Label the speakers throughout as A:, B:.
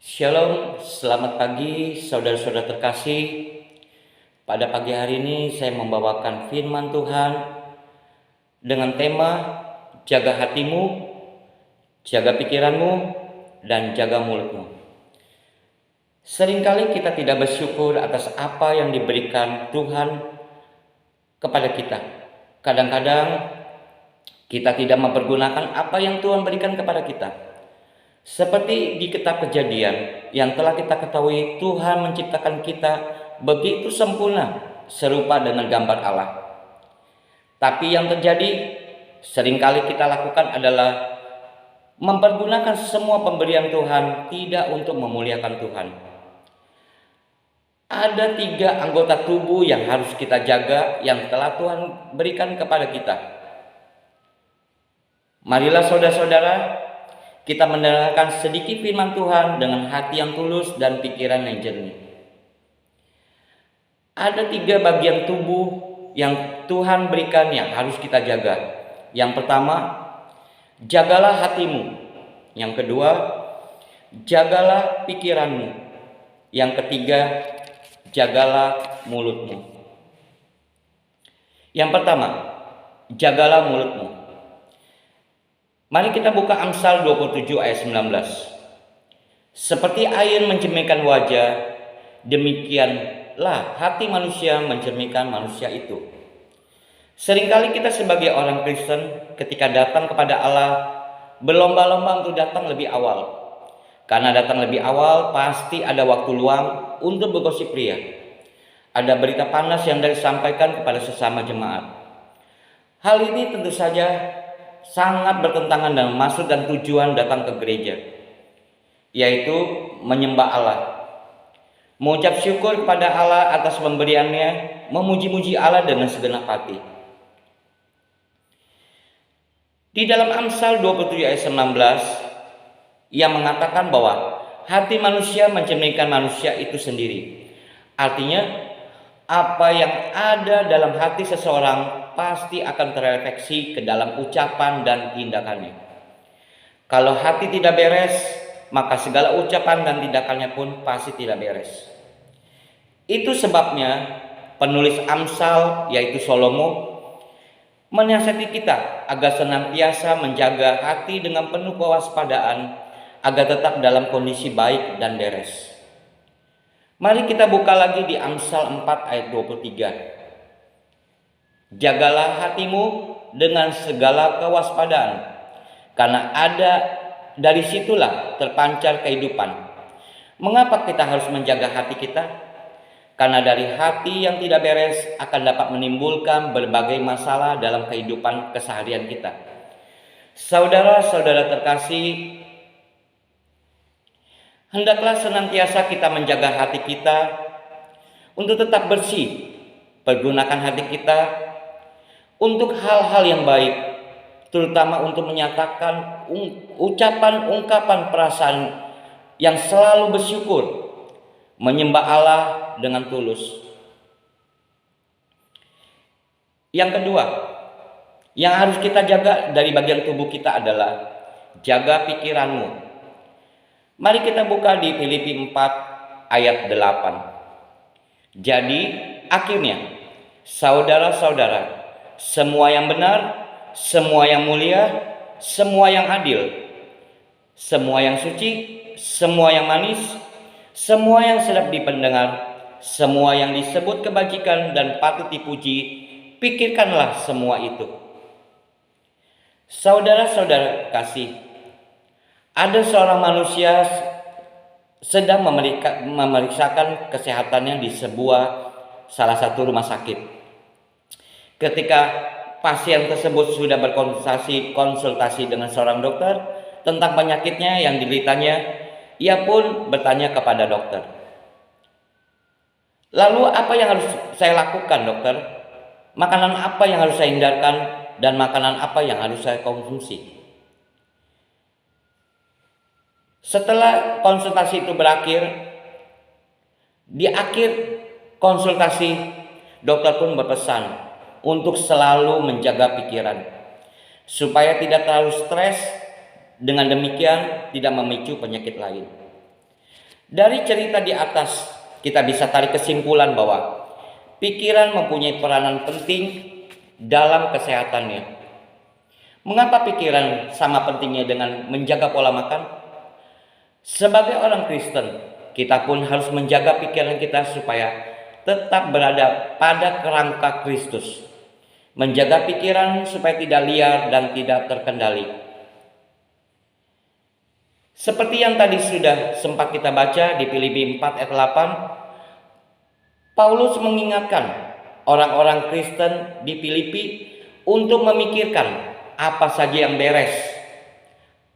A: Shalom, selamat pagi saudara-saudara terkasih. Pada pagi hari ini saya membawakan firman Tuhan dengan tema jaga hatimu, jaga pikiranmu, dan jaga mulutmu. Seringkali kita tidak bersyukur atas apa yang diberikan Tuhan kepada kita. Kadang-kadang kita tidak mempergunakan apa yang Tuhan berikan kepada kita. Seperti di kitab Kejadian yang telah kita ketahui, Tuhan menciptakan kita begitu sempurna serupa dengan gambar Allah. Tapi yang terjadi seringkali kita lakukan adalah mempergunakan semua pemberian Tuhan tidak untuk memuliakan Tuhan. Ada 3 anggota tubuh yang harus kita jaga yang telah Tuhan berikan kepada kita. Marilah saudara-saudara, kita mendengarkan sedikit firman Tuhan dengan hati yang tulus dan pikiran yang jernih. Ada 3 bagian tubuh yang Tuhan berikan yang harus kita jaga. Yang pertama, jagalah hatimu. Yang kedua, jagalah pikiranmu. Yang ketiga, jagalah mulutmu. Yang pertama, jagalah mulutmu. Mari kita buka Amsal 27 ayat 19. Seperti air mencerminkan wajah, demikianlah hati manusia mencerminkan manusia itu. Seringkali kita sebagai orang Kristen ketika datang kepada Allah berlomba-lomba untuk datang lebih awal. Karena datang lebih awal pasti ada waktu luang untuk bergosip ria. Ada berita panas yang disampaikan kepada sesama jemaat. Hal ini tentu saja sangat bertentangan dengan maksud dan tujuan datang ke gereja, yaitu menyembah Allah, mengucap syukur kepada Allah atas pemberiannya, memuji-muji Allah dengan segenap hati. Di dalam Amsal 27 ayat 19, ia mengatakan bahwa hati manusia mencerminkan manusia itu sendiri. Artinya, apa yang ada dalam hati seseorang pasti akan terrefleksi ke dalam ucapan dan tindakannya. Kalau hati tidak beres, maka segala ucapan dan tindakannya pun pasti tidak beres. Itu sebabnya penulis Amsal, yaitu Salomo, menasihati kita agar senantiasa menjaga hati dengan penuh kewaspadaan agar tetap dalam kondisi baik dan beres. Mari kita buka lagi di Amsal 4 ayat 23. Jagalah hatimu dengan segala kewaspadaan, karena ada dari situlah terpancar kehidupan. Mengapa kita harus menjaga hati kita? Karena dari hati yang tidak beres akan dapat menimbulkan berbagai masalah dalam kehidupan keseharian kita. Saudara-saudara terkasih, hendaklah senantiasa kita menjaga hati kita untuk tetap bersih. Pergunakan hati kita untuk hal-hal yang baik, terutama untuk menyatakan ungkapan perasaan yang selalu bersyukur, menyembah Allah dengan tulus. Yang kedua, yang harus kita jaga dari bagian tubuh kita adalah jaga pikiranmu. Mari kita buka di Filipi 4 ayat 8. Jadi akhirnya, saudara-saudara, semua yang benar, semua yang mulia, semua yang adil, semua yang suci, semua yang manis, semua yang sedap dipendengar, semua yang disebut kebajikan dan patut dipuji, pikirkanlah semua itu. Saudara-saudara kasih, ada seorang manusia sedang memeriksakan kesehatannya di salah satu rumah sakit. Ketika pasien tersebut sudah konsultasi dengan seorang dokter tentang penyakitnya yang dideritanya, ia pun bertanya kepada dokter, "Lalu apa yang harus saya lakukan, dokter? Makanan apa yang harus saya hindarkan dan makanan apa yang harus saya konsumsi?" Setelah konsultasi itu berakhir, di akhir konsultasi dokter pun berpesan untuk selalu menjaga pikiran supaya tidak terlalu stres, dengan demikian tidak memicu penyakit lain. Dari cerita di atas, kita bisa tarik kesimpulan bahwa pikiran mempunyai peranan penting dalam kesehatannya. Mengapa pikiran sama pentingnya dengan menjaga pola makan? Sebagai orang Kristen, kita pun harus menjaga pikiran kita supaya tetap berada pada kerangka Kristus. Menjaga pikiran supaya tidak liar dan tidak terkendali. Seperti yang tadi sudah sempat kita baca di Filipi 4 ayat 8, Paulus mengingatkan orang-orang Kristen di Filipi untuk memikirkan apa saja yang beres,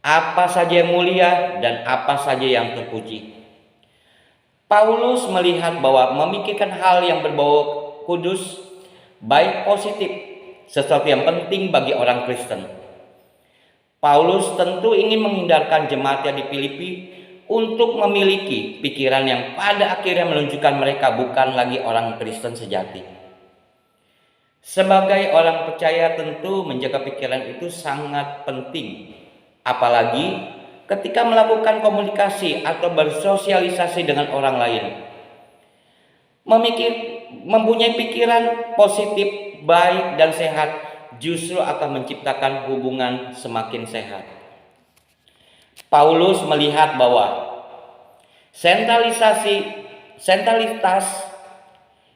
A: apa saja yang mulia, dan apa saja yang terpuji. Paulus melihat bahwa memikirkan hal yang berbau kudus, baik positif, sesuatu yang penting bagi orang Kristen. Paulus tentu ingin menghindarkan jemaatnya di Filipi untuk memiliki pikiran yang pada akhirnya menunjukkan mereka bukan lagi orang Kristen sejati. Sebagai orang percaya tentu menjaga pikiran itu sangat penting, apalagi ketika melakukan komunikasi atau bersosialisasi dengan orang lain. Mempunyai pikiran positif, baik dan sehat justru akan menciptakan hubungan semakin sehat. Paulus melihat bahwa sentralitas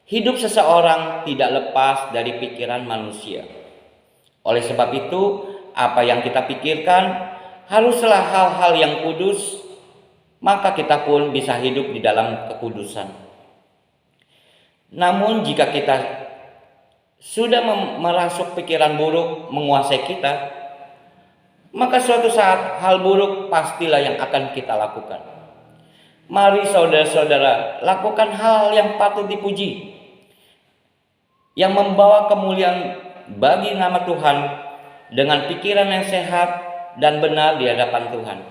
A: hidup seseorang tidak lepas dari pikiran manusia. Oleh sebab itu, apa yang kita pikirkan haruslah hal-hal yang kudus, maka kita pun bisa hidup di dalam kekudusan. Namun jika kita sudah merasuk pikiran buruk menguasai kita, maka suatu saat hal buruk pastilah yang akan kita lakukan. Mari saudara-saudara, lakukan hal yang patut dipuji, yang membawa kemuliaan bagi nama Tuhan dengan pikiran yang sehat dan benar di hadapan Tuhan.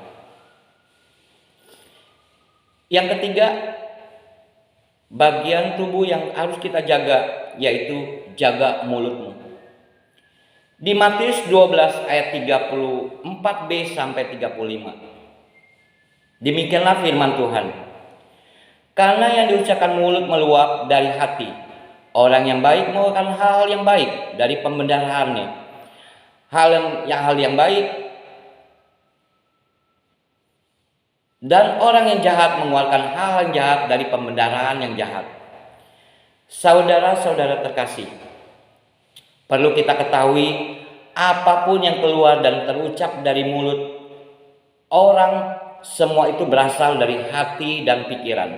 A: Yang ketiga, bagian tubuh yang harus kita jaga, yaitu jaga mulutmu. Di Matius 12 ayat 34b sampai 35. Demikianlah firman Tuhan. Karena yang diucapkan mulut meluap dari hati. Orang yang baik melakukan hal yang baik dari pembendaharaannya. Hal yang baik, dan orang yang jahat mengeluarkan hal yang jahat dari pembendaharaan yang jahat. Saudara-saudara terkasih, perlu kita ketahui apapun yang keluar dan terucap dari mulut orang, semua itu berasal dari hati dan pikiran.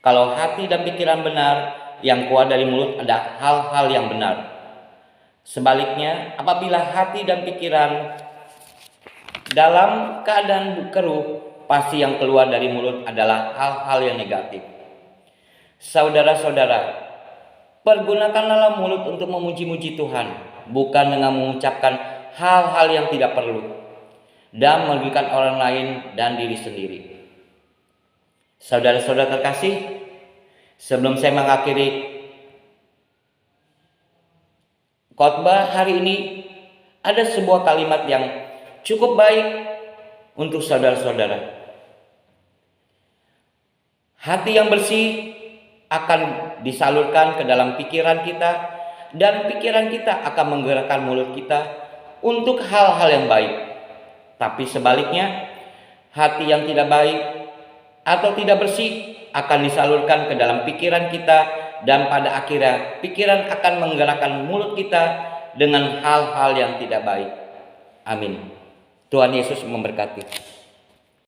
A: Kalau hati dan pikiran benar, yang keluar dari mulut ada hal-hal yang benar. Sebaliknya, apabila hati dan pikiran dalam keadaan keruh, pasti yang keluar dari mulut adalah hal-hal yang negatif. Saudara-saudara, pergunakanlah mulut untuk memuji-muji Tuhan, bukan dengan mengucapkan hal-hal yang tidak perlu dan merugikan orang lain dan diri sendiri. Saudara-saudara terkasih, sebelum saya mengakhiri khotbah hari ini, ada sebuah kalimat yang cukup baik untuk saudara-saudara. Hati yang bersih akan disalurkan ke dalam pikiran kita, dan pikiran kita akan menggerakkan mulut kita untuk hal-hal yang baik. Tapi sebaliknya, hati yang tidak baik atau tidak bersih akan disalurkan ke dalam pikiran kita, dan pada akhirnya pikiran akan menggerakkan mulut kita dengan hal-hal yang tidak baik. Amin. Tuhan Yesus memberkati.